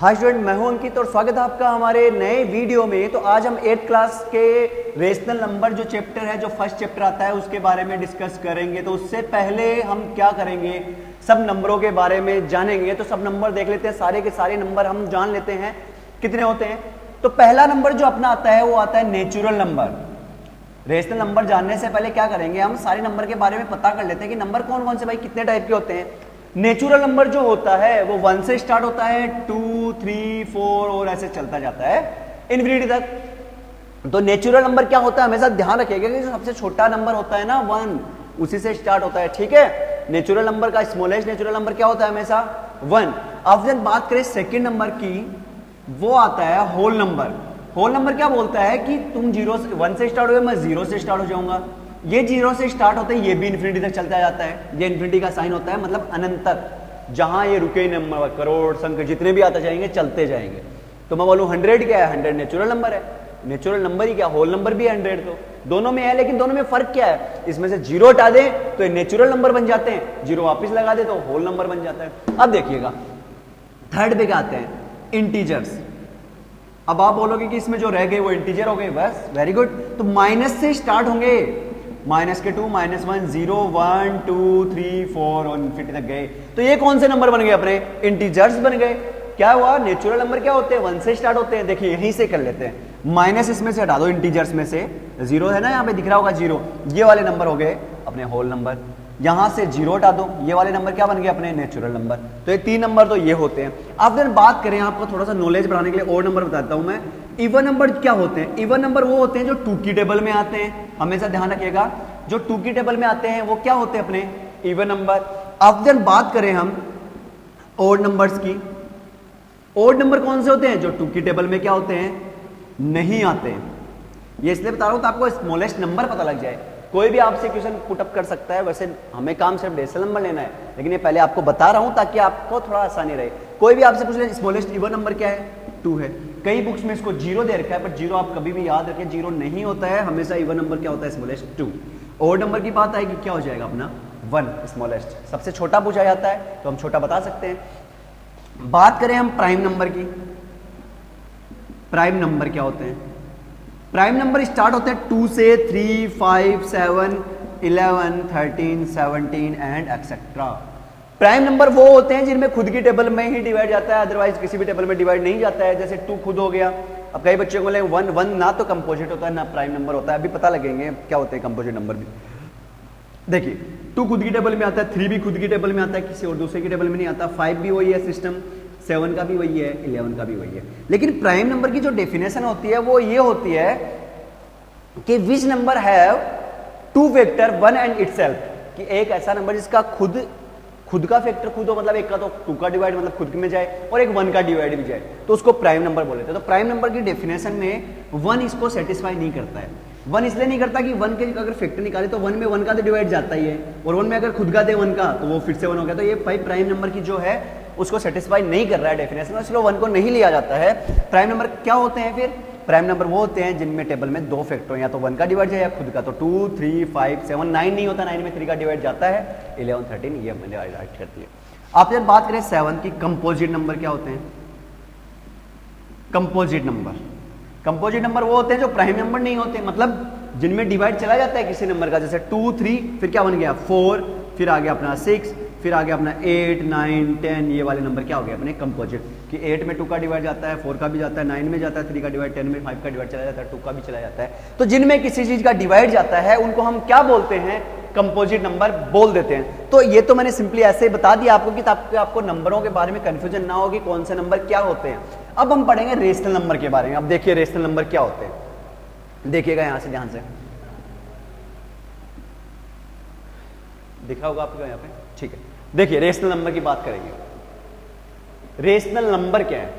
Hi student, मैं हूं अंकित और स्वागत है आपका हमारे नए वीडियो में। तो आज हम 8th क्लास के रेशनल नंबर जो चैप्टर है, जो फर्स्ट चैप्टर आता है, उसके बारे में डिस्कस करेंगे। तो उससे पहले हम क्या करेंगे, सब नंबरों के बारे में जानेंगे। तो सब नंबर देख लेते हैं, सारे के सारे नंबर हम जान लेते हैं कितने होते हैं। तो पहला नंबर जो अपना आता है वो आता है नेचुरल नंबर। रेशनल नंबर जानने से पहले क्या करेंगे, हम सारे नंबर के बारे में पता कर लेते हैं कि नंबर कौन कौन से भाई कितने टाइप के होते हैं। नेचुरल नंबर जो होता है वो 1 से स्टार्ट होता है, 2, 3, 4 और ऐसे चलता जाता है इनफिनिटी तक। तो नेचुरल नंबर क्या होता है, हमेशा ध्यान रखिएगा कि जो सबसे छोटा नंबर होता है ना 1, उसी से स्टार्ट होता है। ठीक है, नेचुरल नंबर का स्मॉलेस्ट नेचुरल नंबर क्या होता है, हमेशा 1। अब जब बात करें सेकेंड नंबर की, वो आता है होल नंबर। होल नंबर क्या बोलता है कि तुम 1 से स्टार्ट हुए, मैं 0 से स्टार्ट हो जाऊंगा। ये 0 से स्टार्ट होता है, ये भी इन्फिनिटी तक चलता जाता है। ये इन्फिनिटी का साइन होता है, मतलब अनंत तक। जहां ये रुके नंबर, करोड़ संख्या जितने भी आते जाएंगे, चलते जाएंगे। तो मैं बोलूं 100 क्या है, 100 नेचुरल नंबर है। नेचुरल नंबर ही क्या, होल नंबर भी है 100। तो दोनों में है, लेकिन दोनों में फर्क क्या है, इसमें से 0 हटा दे तो ये नेचुरल नंबर बन जाते हैं, 0 वापिस लगा दे तो होल नंबर बन जाता है। अब देखिएगा थर्ड पे क्या आते हैं, इंटीजर्स। अब आप बोलोगे कि इसमें जो रह गए वो इंटीजर हो गए, बस वेरी गुड। तो माइनस से स्टार्ट होंगे, माइनस के 2, -1, 0, 1, 2, 3, 4 और इन्फिनिटी तक गए। तो ये कौन से नंबर बन गए अपने, इंटीजर्स बन गए। क्या हुआ, नेचुरल नंबर क्या होते हैं, 1 से स्टार्ट होते हैं। देखिए यहीं से कर लेते हैं, माइनस इसमें से हटा दो, इंटीजर्स में से 0 है ना, यहाँ पे दिख रहा होगा 0, ये वाले नंबर हो गए अपने होल नंबर। यहां से 0 हटा दो, ये वाले नंबर क्या बन गए अपने नेचुरल नंबर। तो ये 3 नंबर तो ये होते हैं। अब फिर बात करें, आपको थोड़ा सा नॉलेज बढ़ाने के लिए और नंबर बताता हूं मैं। इवन नंबर क्या होते हैं, इवन नंबर वो होते हैं जो 2 की टेबल में आते हैं। हमेशा ध्यान रखिएगा, जो 2 की टेबल में आते हैं वो क्या होते हैं अपने इवन नंबर। अब फिर बात करें हम ओड नंबर्स की, ओड नंबर कौन से होते हैं, जो 2 की टेबल में क्या होते हैं, नहीं आते हैं। ये इसलिए बता रहा हूं तो आपको स्मॉलेस्ट नंबर पता लग जाए। कोई भी आपसे क्वेश्चन पुटअप कर सकता है, वैसे हमें काम सिर्फ डेसिमल नंबर लेना है, लेकिन ये पहले आपको बता रहा हूं ताकि आपको थोड़ा आसानी रहे। कोई भी आपसे पूछ ले स्मॉलेस्ट इवन नंबर क्या है, 2 है। कई बुक्स में इसको 0 दे रखा है, पर 0 आप कभी भी याद रखें, 0 नहीं होता है। हमेशा इवन नंबर क्या होता है, स्मॉलेस्ट 2। ओड नंबर की बात आएगी, क्या हो जाएगा अपना 1 स्मॉलेस्ट। सबसे छोटा पूछा जाता है तो हम छोटा बता सकते हैं। बात करें हम प्राइम नंबर की, प्राइम नंबर क्या होते हैं, प्राइम नंबर स्टार्ट होते हैं 2 से, 3, 5, 7, 11, 13, 17 एंड एक्सेट्रा। प्राइम नंबर वो होते हैं जिनमें खुद की टेबल में ही डिवाइड जाता है, अदरवाइज किसी भी टेबल में डिवाइड नहीं जाता है। जैसे 2 खुद हो गया। अब कई बच्चों को बोले 1 ना तो कंपोजिट होता है ना प्राइम नंबर होता है। अभी पता लगेंगे क्या होते हैं कंपोजिट नंबर भी। देखिए 2 खुद की टेबल में आता है, 3 भी खुद की टेबल में आता है, किसी और दूसरे की टेबल में नहीं आता। 5 भी वही है सिस्टम, 7 का भी वही है, 11 का भी वही है। लेकिन प्राइम नंबर की जो डेफिनेशन होती है वो ये होती है कि which number have 2 factor 1 and itself, कि एक ऐसा नंबर जिसका खुद का फैक्टर खुद हो, मतलब एक का तो 2 का डिवाइड मतलब खुद में जाए, और एक 1 का डिवाइड भी जाए, तो उसको प्राइम नंबर बोले थे। तो प्राइम नंबर की डेफिनेशन में 1 इसको सेटिस्फाई नहीं करता है। 1 इसलिए नहीं करता कि 1 के अगर फैक्टर निकाले तो 1 में 1 का तो डिवाइड जाता ही है, और 1 में अगर खुद का दे 1 का तो वो फिर से 1 हो गया। तो ये प्राइम नंबर की जो है उसको सेटिस्फाई नहीं कर रहा है डेफिनेशन में, इसलिए 1 को नहीं लिया जाता है। प्राइम नंबर क्या होते हैं फिर, प्राइम नंबर वो होते हैं जिनमें टेबल में 2 फैक्टर, या तो 1 का डिवाइड जाए या खुद का। तो 2, 3, 5, 7, 9 नहीं होता, 9 में 3 का डिवाइड जाता है, 11, 13 ये मैंने डिवाइड करती है। आप जब बात करें 7 की, कंपोजिट नंबर क्या होते हैं, कंपोजिट नंबर वो होते हैं जो प्राइम नंबर नहीं होते, मतलब जिनमें डिवाइड चला जाता है किसी नंबर का। जैसे 2, 3 फिर क्या बन गया 4, फिर आ गया अपना 6, फिर आ गया अपना 8, 9, 10, ये वाले नंबर क्या हो गए अपने कंपोजिट। कि 8 में 2 का डिवाइड जाता है, 4 का भी जाता है, 9 में जाता है 3 का डिवाइड, 10 में 5 का डिवाइड चला जाता है, 2 का भी चला जाता है। तो जिनमें किसी चीज का डिवाइड जाता है उनको हम क्या बोलते हैं, कंपोजिट नंबर बोल देते हैं। तो ये तो मैंने सिंपली ऐसे ही बता दिया आपको कि ताकि आपको नंबरों के बारे में कंफ्यूजन ना हो कि कौन से नंबर क्या होते हैं। अब हम पढ़ेंगे रेशनल नंबर के बारे में। अब देखिए रेशनल नंबर क्या होते हैं, देखिएगा यहां से ध्यान से, दिखा होगा आपको यहाँ पे, ठीक है। देखिए रेशनल नंबर की बात करेंगे। रेशनल नंबर क्या है,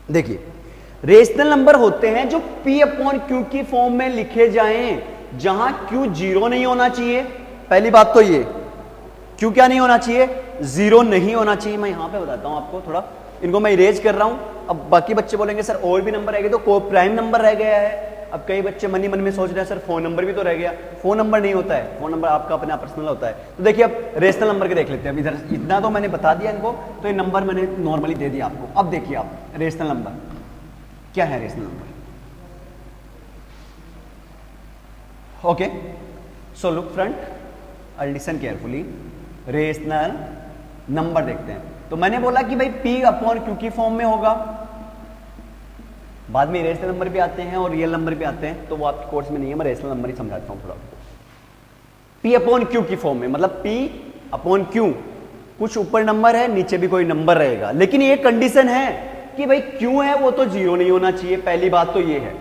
देखिए रेशनल नंबर होते हैं जो P/Q की फॉर्म में लिखे जाएं, जहां Q 0 नहीं होना चाहिए। पहली बात तो ये, Q क्या नहीं होना चाहिए, 0 नहीं होना चाहिए। मैं यहां पे बताता हूं आपको, थोड़ा इनको मैं इरेज कर रहा हूं। अब बाकी बच्चे बोलेंगे सर और भी नंबर रह गए, तो को प्राइम नंबर रह गया है, अब कई बच्चे मन ही मन में सोच रहे हैं सर फोन नंबर भी तो रह गया। फोन नंबर नहीं होता है, फोन नंबर आपका अपना पर्सनल होता है। तो देखिए अब रेशनल नंबर के देख लेते हैं। अब इधर इतना तो मैंने बता दिया इनको, तो ये नंबर मैंने नॉर्मली दे दिया आपको। अब देखिए आप रेशनल नंबर क्या है। Rational number, okay, so look front, I listen carefully. Rational number देखते हैं। तो मैंने बोला कि भाई P अपॉन Q की फॉर्म में होगा, बाद में रेशनल नंबर भी आते हैं और रियल नंबर भी आते हैं, तो वो आपके कोर्स में नहीं है, मैं रेशनल नंबर ही समझाता हूं थोड़ा आपको। P अपॉन Q की फॉर्म में, मतलब P अपॉन Q, कुछ ऊपर नंबर है नीचे भी कोई नंबर रहेगा, लेकिन ये कंडीशन है कि भाई Q है वो तो जीरो नहीं होना चाहिए। पहली बात तो ये है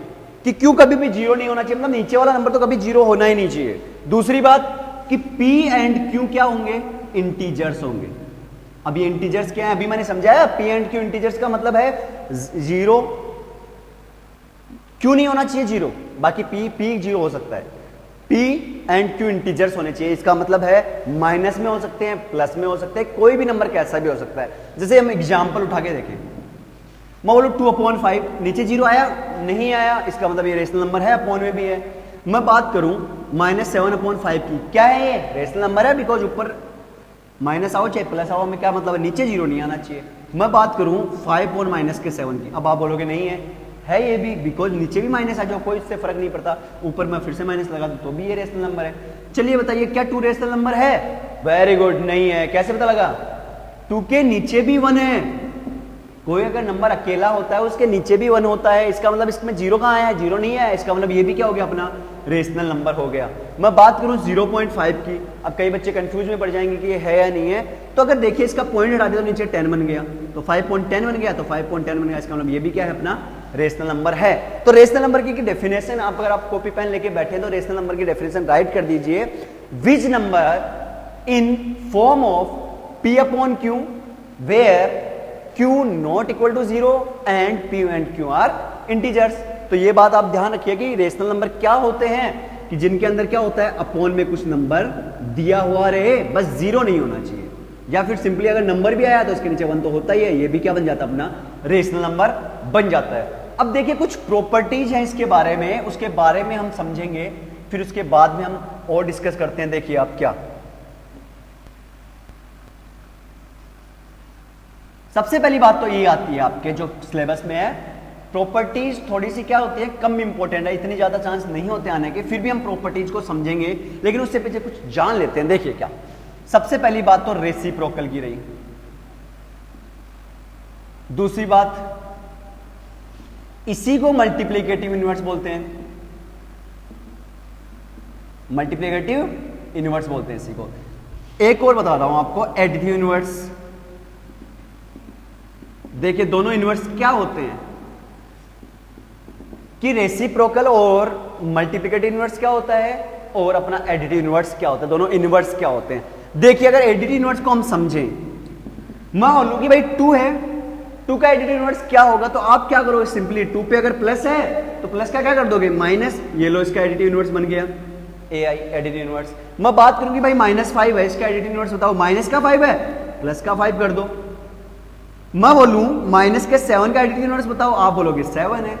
कि Q कभी भी जीरो नहीं होना चाहिए, मतलब नीचे वाला नंबर तो कभी जीरो होना ही नहीं चाहिए। दूसरी बात कि P एंड Q क्या होंगे, इंटीजर्स होंगे। अब ये इंटीजर्स क्या है, अभी मैंने समझाया। P एंड Q इंटीजर्स का मतलब है जीरो, Q नहीं होना चाहिए जीरो, बाकी P जीरो हो सकता है। P एंड Q इंटीजर्स होने चाहिए, इसका मतलब है माइनस में हो सकते हैं, प्लस में हो सकते हैं, कोई भी नंबर कैसा भी हो सकता है। जैसे हम एग्जाम्पल उठा के देखें, मैं बोलूं 2/5, नीचे जीरो आया नहीं आया, इसका मतलब ये रेशनल नंबर है, अपॉन में भी है। मैं बात करूं -7/5 की, क्या है ये रेशनल नंबर है, बिकॉज ऊपर माइनस आओ चाहे प्लस आओ में क्या मतलब है, नीचे जीरो नहीं आना चाहिए। मैं बात करूं 5/-7 की, अब आप बोलोगे नहीं है ये भी, बिकॉज नीचे भी माइनस आ जाओ कोई इससे फर्क नहीं पड़ता, ऊपर मैं फिर से माइनस लगा दूं तो भी ये रेशनल नंबर है। चलिए बताइए क्या 2 रेशनल नंबर है? वेरी गुड, नहीं है। कैसे पता लगा? 2 के नीचे भी 1 है। कोई अगर नंबर अकेला होता है उसके नीचे भी 1 होता है, इसका मतलब इसमें जीरो कहाँ है, जीरो नहीं है, इसका मतलब ये भी क्या हो गया, अपना रेशनल नंबर हो गया। मैं बात करूं 0.5 की, अब कई बच्चे कंफ्यूज में पड़ जाएंगे कि ये है या नहीं है, तो अगर देखिए इसका पॉइंट हटा दिया तो नीचे 10 बन गया, तो 5.10 बन गया, तो 5.10 बन गया, इसका मतलब ये भी क्या है, अपना रेशनल नंबर है। तो रेशनल नंबर की डेफिनेशन आप अगर आप कॉपी पेन लेके बैठे तो रेशनल नंबर की डेफिनेशन राइट कर दीजिए, which number in form of P upon Q where Q not equal to 0 and P and Q are integers. तो ये बात आप ध्यान रखिए कि रेशनल नंबर क्या होते हैं कि जिनके अंदर क्या होता है, अपॉन में कुछ नंबर दिया हुआ रहे, बस जीरो नहीं होना चाहिए, या फिर सिंपली अगर नंबर भी आया तो उसके नीचे 1 तो होता ही है, ये भी क्या बन जाता है, अपना रेशनल नंबर बन जाता है। अब देखिए कुछ प्रॉपर्टीज हैं इसके बारे में, उसके बारे में हम समझेंगे, फिर उसके बाद में हम और डिस्कस करते हैं। देखिए आप क्या, सबसे पहली बात तो ये आती है आपके जो सिलेबस में है, प्रॉपर्टीज थोड़ी सी क्या होती है, कम इंपॉर्टेंट है, इतनी ज्यादा चांस नहीं होते आने के, फिर भी हम प्रॉपर्टीज को समझेंगे, लेकिन उससे पीछे कुछ जान लेते हैं। देखिए क्या, सबसे पहली बात तो रेसिप्रोकल की रही। दूसरी बात, इसी को मल्टीप्लिकेटिव इनवर्स बोलते हैं, मल्टीप्लिकेटिव इनवर्स बोलते हैं इसी को। एक और बता रहा हूं आपको, एडिटिव इनवर्स। देखिए दोनों इनवर्स क्या होते हैं कि रेसिप्रोकल और मल्टीप्लिकेटिव इनवर्स क्या होता है और अपना एडिटिव इनवर्स क्या होता है, दोनों इनवर्स क्या होते हैं। देखिए अगर एडिटिव इनवर्स को हम समझें, मैं बोलूं कि भाई 2 है, 2 का एडिटिव इनवर्स क्या होगा, तो आप क्या करोगे, सिंपली 2 पे अगर प्लस है तो प्लस का क्या कर दोगे, माइनस, ये लो इसका एडिटिव इनवर्स बन गया AI एडिटिव इनवर्स। मैं बात करूंगी भाई -5 है, इसका एडिटिव इनवर्स बताओ, माइनस का 5 है, प्लस का 5 कर दो। मैं बोलूं माइनस के 7 का एडिटिव इनवर्स बताओ, आप बोलोगे 7 है।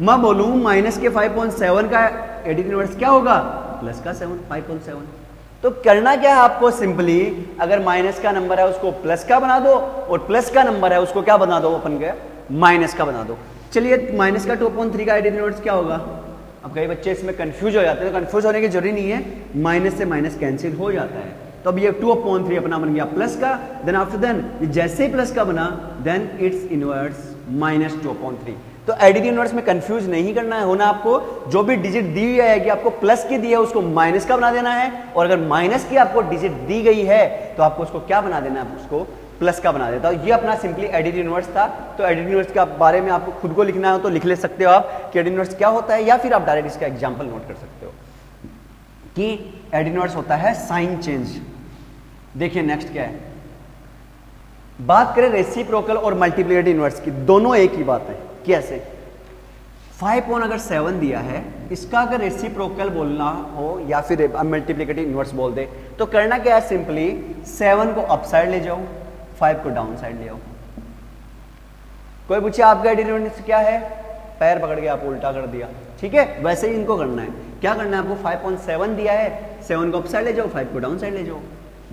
मैं बोलूं माइनस के 5.7 का एडिटिव इनवर्स क्या होगा, प्लस का 7, 5.7। तो करना क्या है आपको, सिंपली अगर माइनस का नंबर है उसको प्लस का बना दो, और प्लस का नंबर है उसको क्या बना दो, अपन के माइनस का बना दो। चलिए माइनस का 2.3 का एडिटिव इनवर्स क्या होगा। अब कई बच्चे इसमें कंफ्यूज हो जाते हैं, तो कंफ्यूज होने की जरूरी नहीं है, माइनस से माइनस कैंसिल हो जाता है। तो अब ये 2/3 अपना बन गया प्लस का, देन आफ्टर देन जैसे ही प्लस का बना, देन इट्स इनवर्स -2/3। तो एडिटिव इनवर्स में कंफ्यूज नहीं करना है होना आपको, जो भी डिजिट दी हुई है आपको प्लस की दी है उसको माइनस का बना देना है, और अगर माइनस की आपको डिजिट दी गई है तो आपको उसको क्या बना देना है, उसको प्लस का बना देता हूं। ये अपना सिंपली एडिटिव इनवर्स था। तो एडिटिव इनवर्स के बारे में आपको खुद को लिखना हो तो लिख ले सकते हो आप कि एडिटिव इनवर्स क्या होता है, या फिर आप डायरेक्ट इसका एग्जांपल नोट कर सकते हो कि एडिटिव इनवर्स होता है साइन चेंज। देखिए नेक्स्ट क्या है, बात करें रेसिप्रोकल और मल्टीप्लिकेटिव इनवर्स की, दोनों एक ही बात है। कैसे, 5/7 दिया है, इसका अगर रेसिप्रोकल बोलना हो या फिर मल्टीप्लिकेटिव इनवर्स बोल दे, तो करना क्या है, सिंपली 7 को अप साइड ले जाओ, 5 को डाउन साइड ले आओ। कोई पूछे आपका एडिटिव इनवर्स क्या है, पैर पकड़ के आप उल्टा कर दिया, ठीक है। वैसे ही इनको करना है। क्या करना है आपको, 5.7 दिया है, 7 को अप साइड ले जाओ, 5 को डाउन साइड ले जाओ।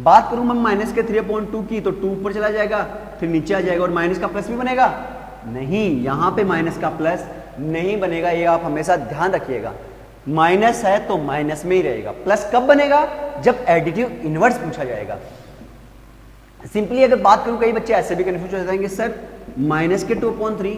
बात करूं मैं माइनस के 3.2 की, तो 2 ऊपर चला जाएगा, फिर नीचे आ जाएगा, और माइनस का प्लस भी बनेगा नहीं, यहां पे माइनस का प्लस नहीं बनेगा, ये आप हमेशा ध्यान रखिएगा। माइनस है तो माइनस में ही रहेगा, प्लस कब बनेगा, जब एडिटिव इनवर्स पूछा जाएगा। सिंपली अगर बात करूं, कई बच्चे ऐसे भी कंफ्यूज हो जाएंगे, सर माइनस के 2/3,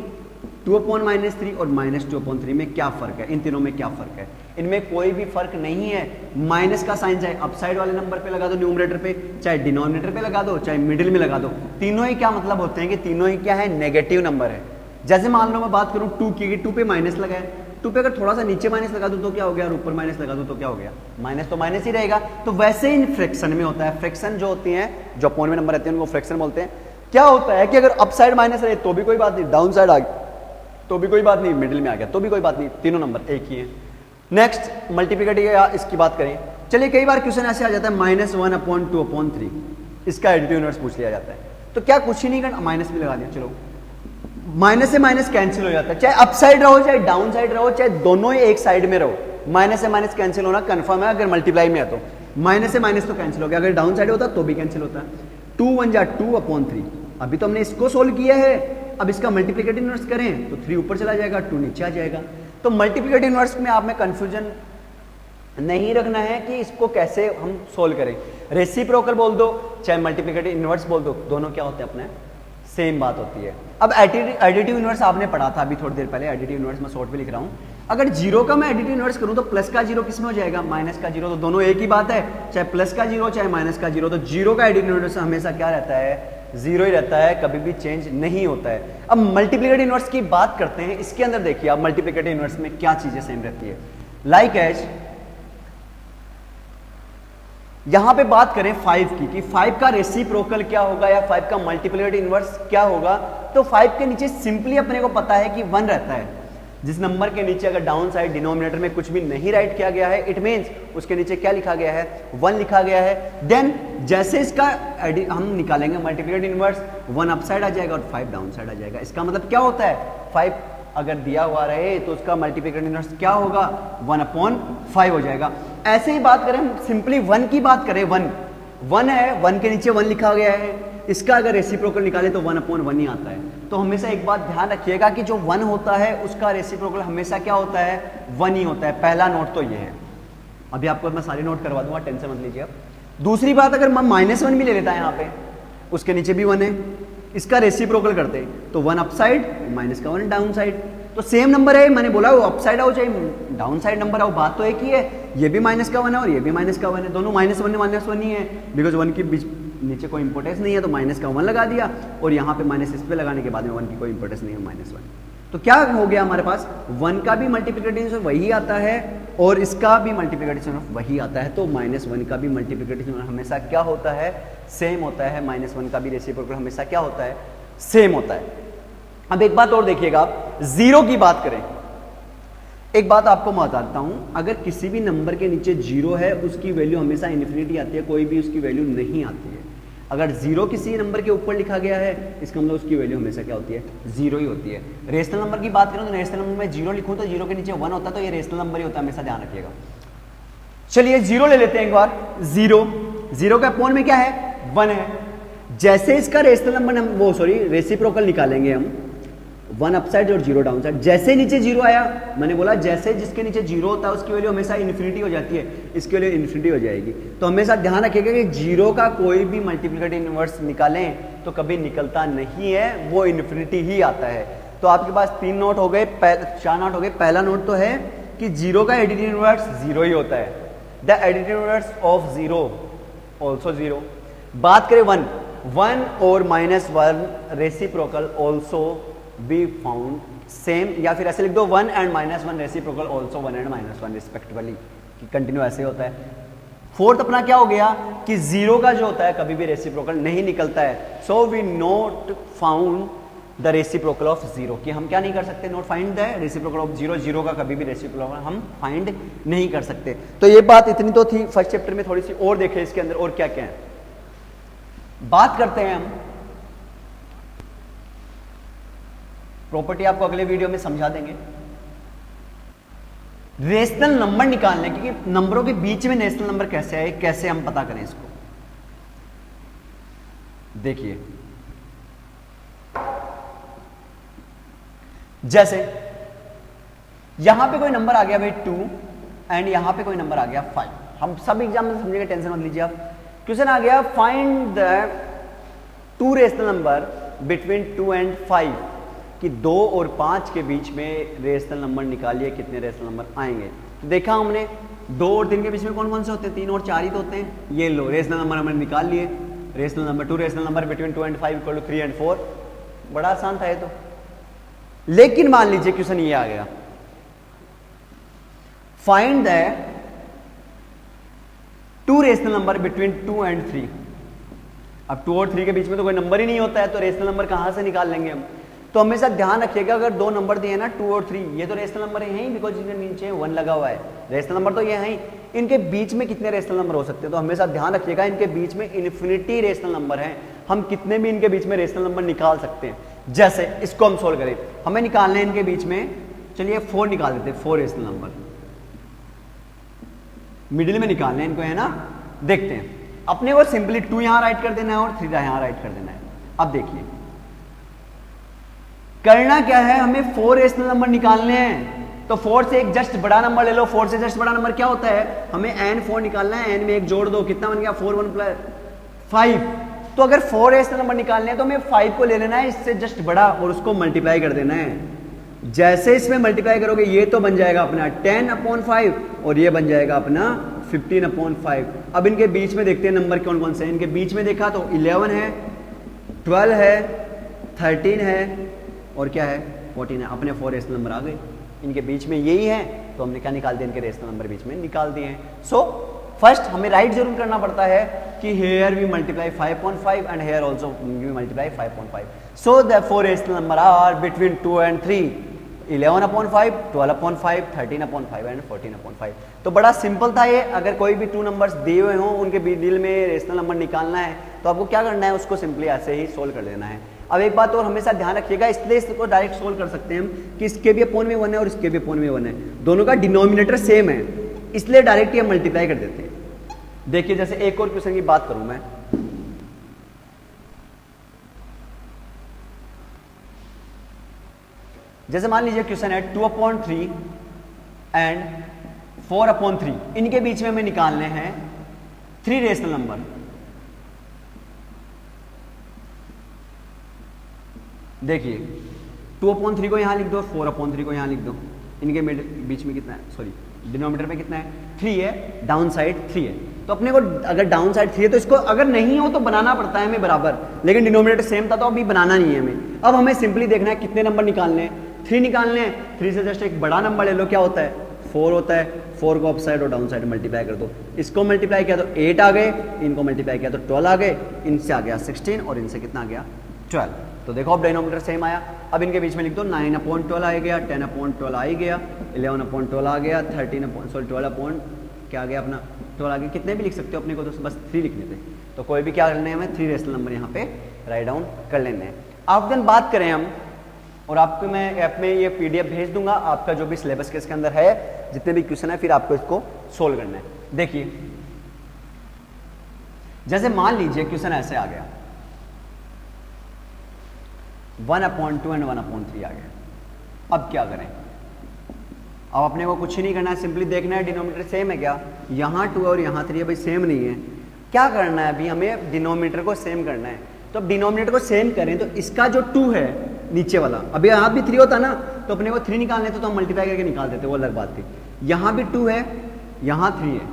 2/-3 और -2/3 में क्या फर्क है, इन तीनों में क्या फर्क है? इनमें कोई भी फर्क नहीं है। माइनस का साइन चाहे अपसाइड वाले नंबर पे लगा दो, न्यूमरेटर पे, चाहे डिनोमिनेटर पे लगा दो, चाहे मिडिल में लगा दो, तीनों ही क्या मतलब होते हैं कि तीनों ही क्या है, नेगेटिव नंबर है। जैसे मान लो मैं बात करूं 2 की, 2 पे माइनस लगा है, 2 पे अगर थोड़ा सा नीचे माइनस लगा दो तो क्या हो गया, और ऊपर माइनस लगा दो तो क्या हो गया, माइनस तो माइनस ही रहेगा। तो वैसे इन फ्रैक्शन में होता है, फ्रैक्शन जो होती हैं, जो अपोन में नंबर रहते हैं उनको फ्रैक्शन बोलते हैं। क्या होता है कि अगर अपसाइड माइनस रहे तो भी कोई बात नहीं, डाउन साइड आ गया तो भी कोई बात नहीं, मिडिल में आ गया तो भी कोई बात नहीं, तीनों नंबर एक ही है। नेक्स्ट मल्टीप्लिकेटिव या इसकी बात करें, चलिए कई बार क्वेश्चन ऐसे आ जाता है -1/2/3, इसका एडिटिव इनवर्स पूछ लिया जाता है, तो क्या कुछ ही नहीं करना, माइनस भी लगा दिया, चलो माइनस से माइनस कैंसिल हो जाता है, चाहे अप साइड रहो चाहे डाउन साइड रहो, चाहे दोनों ही एक साइड में रहो, माइनस से माइनस कैंसिल होना कंफर्म है। अगर मल्टीप्लाई में है तो माइनस से माइनस तो कैंसिल हो गया, अगर डाउन साइड होता तो भी कैंसिल होता है। 2 1 जा 2/3, अभी तो हमने इसको सोल्व किया है, अब इसका मल्टीप्लिकेटिव इनवर्स करें तो 3 ऊपर चला जाएगा, 2 नीचे आ जाएगा। तो मल्टीप्लिकेटिव इनवर्स में आप में कंफ्यूजन नहीं रखना है कि इसको कैसे हम सोल्व करें, रेसिप्रोकल बोल दो चाहे मल्टीप्लिकेटिव इनवर्स बोल दो, दोनों क्या होते हैं अपने सेम बात होती है। अब एडिटिव इनवर्स आपने पढ़ा था अभी थोड़ी देर पहले, एडिटिव इनवर्स मैं शॉर्ट में लिख रहा हूं। अगर जीरो का मैं एडिटिव इनवर्स करूं तो प्लस का जीरो किस में हो जाएगा, माइनस का जीरो, तो दोनों एक ही बात है, चाहे प्लस का जीरो चाहे माइनस का जीरो, तो जीरो का एडिटिव इनवर्स हमेशा क्या रहता है, जीरो ही रहता है, कभी भी चेंज नहीं होता है। अब मल्टीप्लिकेटिव इनवर्स की बात करते हैं, इसके अंदर देखिए आप मल्टीप्लिकेटिव इनवर्स में क्या चीजें सेम रहती है। लाइक एज यहां पे बात करें 5 की कि 5 का रेसिप्रोकल क्या होगा या 5 का मल्टीप्लिकेटिव इनवर्स क्या होगा, तो 5 के नीचे सिंपली अपने को पता है कि 1 रहता है। जिस नंबर के नीचे अगर डाउन साइड डिनोमिनेटर में कुछ भी नहीं राइट किया गया है, इट मींस उसके नीचे क्या लिखा गया है, 1 लिखा गया है। देन जैसे इसका हम निकालेंगे मल्टीप्लिकेटिव इनवर्स, 1 अप साइड आ जाएगा और 5 डाउन साइड आ जाएगा। इसका मतलब क्या होता है, 5 अगर दिया हुआ रहे तो उसका मल्टीप्लिकेटिव इनवर्स क्या होगा, 1/5 हो जाएगा। ऐसे ही बात करें सिंपली 1 की बात करें, 1 है, 1 के नीचे 1 लिखा गया है, इसका अगर रेसिप्रोकल निकाले तो 1/1 ही आता है। तो हमेशा एक बात ध्यान रखिएगा कि जो 1 होता है उसका रेसिप्रोकल हमेशा क्या होता है, 1 ही होता है। पहला नोट तो ये है, अभी आपको मैं सारी नोट करवा दूंगा, टेंशन मत लीजिए। दूसरी बात, अगर मैं -1 भी ले लेता है यहाँ पे, उसके नीचे भी 1 है, इसका रेसिप्रोकल करते हैं तो 1 अप साइड माइनस का 1 डाउन साइड, तो सेम नंबर है, मैंने बोला वो अप साइड आओ चाहे डाउन साइड नंबर आओ, बात तो एक ही है। ये भी माइनस का 1 है और ये भी माइनस का 1 है, दोनों -1 ही है, बिकॉज 1 के बीच नीचे कोई इंपोर्टेंस नहीं है तो माइनस का 1 लगा दिया, और यहाँ पे माइनस इस पे लगाने के बाद में 1 की कोई इंपोर्टेंस नहीं है, -1। तो क्या हो गया हमारे पास, 1 का भी मल्टीप्लिकेटिव वही आता है और इसका भी मल्टीप्लिकेटिव वही आता है, तो -1 का भी मल्टीप्लिकेटिव हमेशा क्या होता है, सेम होता है। -1 का भी रेसिप्रोकल हमेशा क्या होता है, सेम होता है। अब एक बात और देखिएगा, आप जीरो की बात करें, एक बात आपको मैं बताता हूं, अगर किसी भी नंबर के नीचे जीरो है उसकी वैल्यू हमेशा इन्फिनिटी आती है, कोई भी उसकी वैल्यू नहीं आती है। अगर जीरो किसी नंबर के ऊपर लिखा गया है, इसका मतलब उसकी वैल्यू हमेशा क्या होती है, जीरो ही होती है। रेशनल नंबर की बात करूं तो रेशनल नंबर में जीरो लिखूं तो जीरो के नीचे 1 होता है, तो ये रेशनल नंबर ही होता है, हमेशा ध्यान रखिएगा। चलिए जीरो ले लेते हैं एक बार, जीरो का अपोन में क्या है, 1 है। जैसे इसका रेशनल नंबर रेसिप्रोकल निकालेंगे हम, 1 अप साइड और 0 डाउन साइड, जैसे नीचे जीरो आया, मैंने बोला जैसे जिसके नीचे जीरो होता है उसकी वैल्यू हमेशा इन्फिनिटी हो जाती है, इसकी वैल्यू इन्फिनिटी हो जाएगी। तो हमेशा ध्यान रखिएगा कि जीरो का कोई भी मल्टीप्लिकेटिव इनवर्स निकालें तो कभी निकलता नहीं है, वो इन्फिनिटी ही आता है। तो आपके पास 3 नोट हो गए, 4 नोट हो गए। पहला नोट तो है कि जीरो का एडिटिव इनवर्स जीरो ही होता है, the additive inverse of zero also zero. बात करें 1 और -1 reciprocal also be found same, या फिर ऐसे लिख दो 1 and -1 reciprocal also 1 and -1 respectively, कि कंटिन्यू ऐसे होता है। फोर्थ अपना क्या हो गया कि जीरो का जो होता है कभी भी रेसिप्रोकल नहीं निकलता है, so we not found the reciprocal of zero, कि हम क्या नहीं कर सकते, not find the reciprocal of zero, zero का कभी भी रेसिप्रोकल हम फाइंड नहीं कर सकते। तो ये बात इतनी तो थी फर्स्ट चैप्टर में, थोड़ी सी और देखें इसके अंदर और क्या क्या है। बात करते हैं हम प्रॉपर्टी आपको अगले वीडियो में समझा देंगे। रेशनल नंबर निकालने के, क्योंकि नंबरों के बीच में रेशनल नंबर कैसे आए, कैसे हम पता करें इसको। देखिए जैसे यहां पे कोई नंबर आ गया भाई 2 एंड यहां पे कोई नंबर आ गया 5। हम सब एग्जाम में समझेंगे, टेंशन मत लीजिए आप। क्वेश्चन आ गया find the 2 rational number between 2 and 5, कि 2 और 5 के बीच में रेशनल नंबर निकालिए, कितने रेशनल नंबर आएंगे। तो देखा हमने 2 और 3 के बीच में कौन कौन से होते हैं, 3 और 4 ही तो होते हैं। ये लो रेशनल नंबर हमने निकाल लिए। Rational number 2 rational number between 2 and 5 equal to 3 and 4। बड़ा आसान था ये तो। लेकिन मान लीजिए क्वेश्चन ये आ गया, find the 2 rational number between 2 and 3। अब 2 और 3 के बीच में तो कोई नंबर ही नहीं होता है, तो रेशनल नंबर कहां से निकाल लेंगे हम। तो हमेशा ध्यान रखिएगा, अगर 2 नंबर दिए ना 2 और 3, ये तो रेशनल नंबर है ही, बिकॉज इनके नीचे 1 लगा हुआ है। रेशनल नंबर तो ये है ही, इनके बीच में कितने रेशनल नंबर हो सकते हैं। तो हमेशा ध्यान रखिएगा, इनके बीच में इन्फिनिटी रेशनल नंबर है, हम कितने भी इनके बीच में रेशनल नंबर निकाल सकते हैं। जैसे इसको हम सोल्व करें, हमें निकालने हैं इनके बीच में, चलिए 4 निकाल देते हैं। 4 रेशनल नंबर मिडिल में निकालने हैं इनको, है ना। देखते हैं, अपने को सिंपली 2 यहां राइट कर देना है और 3 यहां राइट कर देना है। अब देखिए करना क्या है, हमें 4 रेशनल नंबर निकालने हैं। तो 4 से एक जस्ट बड़ा नंबर ले लो। 4 से जस्ट बड़ा नंबर क्या होता है, हमें n4 निकालना है। n में एक जोड़ दो, कितना बन गया 4 1 प्लस 5। तो अगर 4 रेशनल नंबर निकालने हैं तो हमें 5 को ले लेना है इससे जस्ट बड़ा और उसको मल्टीप्लाई कर देना है। जैसे इसमें मल्टीप्लाई करोगे ये तो बन जाएगा अपना 10/5 और ये बन जाएगा अपना 15/5। अब इनके बीच में देखते हैं नंबर कौन कौन से हैं। इनके बीच में देखा तो 11 है, 12 है, 13 है और क्या है 14 है। अपने 4 रेशनल नंबर आ गए, इनके बीच में यही है, तो हमने क्या निकाल दिया, इनके रेशनल नंबर बीच में निकाल दिए हैं। सो फर्स्ट हमें राइट जरूर करना पड़ता है कि here we multiply 5.5 and here also we multiply 5.5। So the 4 rational number are between 2 and 3, 11/5, 12/5, 13/5 and 14/5। तो बड़ा सिंपल था ये। अगर कोई भी 2 नंबर्स दिए हुए हों, उनके मिडिल में रेशनल नंबर निकालना है, तो आपको क्या करना है, उसको सिंपली ऐसे ही सोल्व कर लेना है। अब एक बात और हमेशा ध्यान रखिएगा, इसलिए इसको डायरेक्ट सोल्व कर सकते हैं हम कि इसके भी अपॉन में 1 है और इसके भी अपॉन में 1 है, दोनों का डिनोमिनेटर सेम है, इसलिए डायरेक्ट ये मल्टीप्लाई कर देते हैं। देखिए जैसे एक और क्वेश्चन की बात करूं मैं, जैसे मान लीजिए क्वेश्चन है 2/3 एंड 4/3, इनके बीच में हमें निकालने हैं 3 रेशनल नंबर। देखिए 2/3 को यहां लिख दो, 4/3 को यहां लिख दो। इनके बीच में कितना है, सॉरी डिनोमिनेटर में कितना है 3 है, डाउन साइड 3 है। तो अपने को अगर डाउन साइड 3 है तो इसको अगर नहीं हो तो बनाना पड़ता है हमें बराबर, लेकिन डिनोमिनेटर सेम था तो अभी बनाना नहीं है हमें। अब हमें सिंपली देखना है कितने नंबर निकालने हैं, 3 निकालने हैं। 3 से जस्ट एक बड़ा नंबर ले लो, क्या होता है 4 होता है। 4 को अप साइड और डाउन साइड मल्टीप्लाई कर दो। इसको मल्टीप्लाई किया तो 8 आ गए, इनको मल्टीप्लाई किया तो 12 आ गए, इनसे आ गया 16 और इनसे कितना आ गया 12। तो देखो अब डिनोमिनेटर सेम आया। अब इनके बीच में लिख दो 9/12 आ गया, 10/12 आ ही गया, 11/12 आ गया, 12 क्या आ गया अपना 12 आ गया। कितने भी लिख सकते हो, अपने को तो बस 3 लिखने थे। तो कोई भी क्या करने हैं, हमें 3 रेशनल नंबर यहाँ पे राइट डाउन कर लेने हैं। अब देन बात करें हम, और आपको मैं ऐप में ये PDF भेज दूंगा, आपका जो भी सिलेबस के इसके अंदर है, जितने भी क्वेश्चन है, फिर आपको इसको सोल्व करना है। देखिए जैसे मान लीजिए क्वेश्चन ऐसे आ गया 1/2 एंड 1/3 आ गया। अब क्या करें, अब अपने को कुछ ही नहीं करना है, सिंपली देखना है डिनोमिनेटर सेम है क्या, यहाँ 2 और यहाँ 3 है, भाई सेम नहीं है। क्या करना है, अभी हमें डिनोमिनेटर को सेम करना है। तो अब डिनोमिनेटर को सेम करें तो इसका जो 2 है नीचे वाला, अभी यहाँ भी 3 होता ना, तो अपने को 3 निकालने तो हम मल्टीप्लाई करके निकाल देते, वो अलग बात थी। यहाँ भी 2 है, यहाँ 3 है,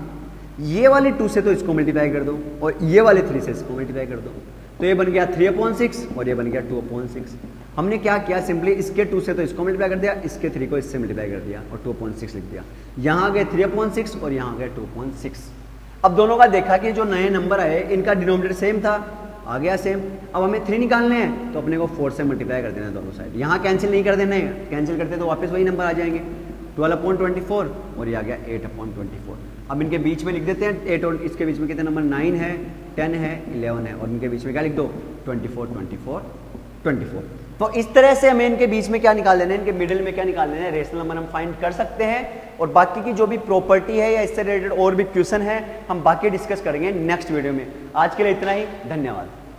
ये वाले 2 से तो इसको मल्टीप्लाई कर दो और ये वाले 3 से इसको मल्टीप्लाई कर दो, तो ये बन गया 3/6 और ये बन गया 2/6। हमने क्या किया, सिंपली इसके 2 से तो इसको मल्टीप्लाई कर दिया, इसके 3 को इससे मल्टीप्लाई कर दिया और 2/6 लिख दिया। यहाँ गए 3/6 और यहाँ गए 2/6। अब दोनों का देखा कि जो नए नंबर आए इनका डिनोमिनेटर सेम था, आ गया सेम। अब हमें 3 निकालने हैं तो अपने को 4 से मल्टीप्लाई कर देना है दोनों साइड। यहाँ कैंसिल नहीं कर देना है, कैंसिल करते तो वापस वही नंबर आ जाएंगे 12/24 और ये आ गया 8/24। अब इनके बीच में लिख देते हैं 8 और इसके बीच में कितने नंबर 9 है, 10 है, 11 है और इनके बीच में क्या लिख दो 24, 24, 24। तो इस तरह से हमें इनके बीच में क्या निकाल लेना है, इनके मिडिल में क्या निकाल लेना है, रेशनल नंबर हम फाइंड कर सकते हैं। और बाकी की जो भी प्रॉपर्टी है या इससे रिलेटेड और भी क्वेश्चन है हम बाकी डिस्कस करेंगे नेक्स्ट वीडियो में। आज के लिए इतना ही, धन्यवाद।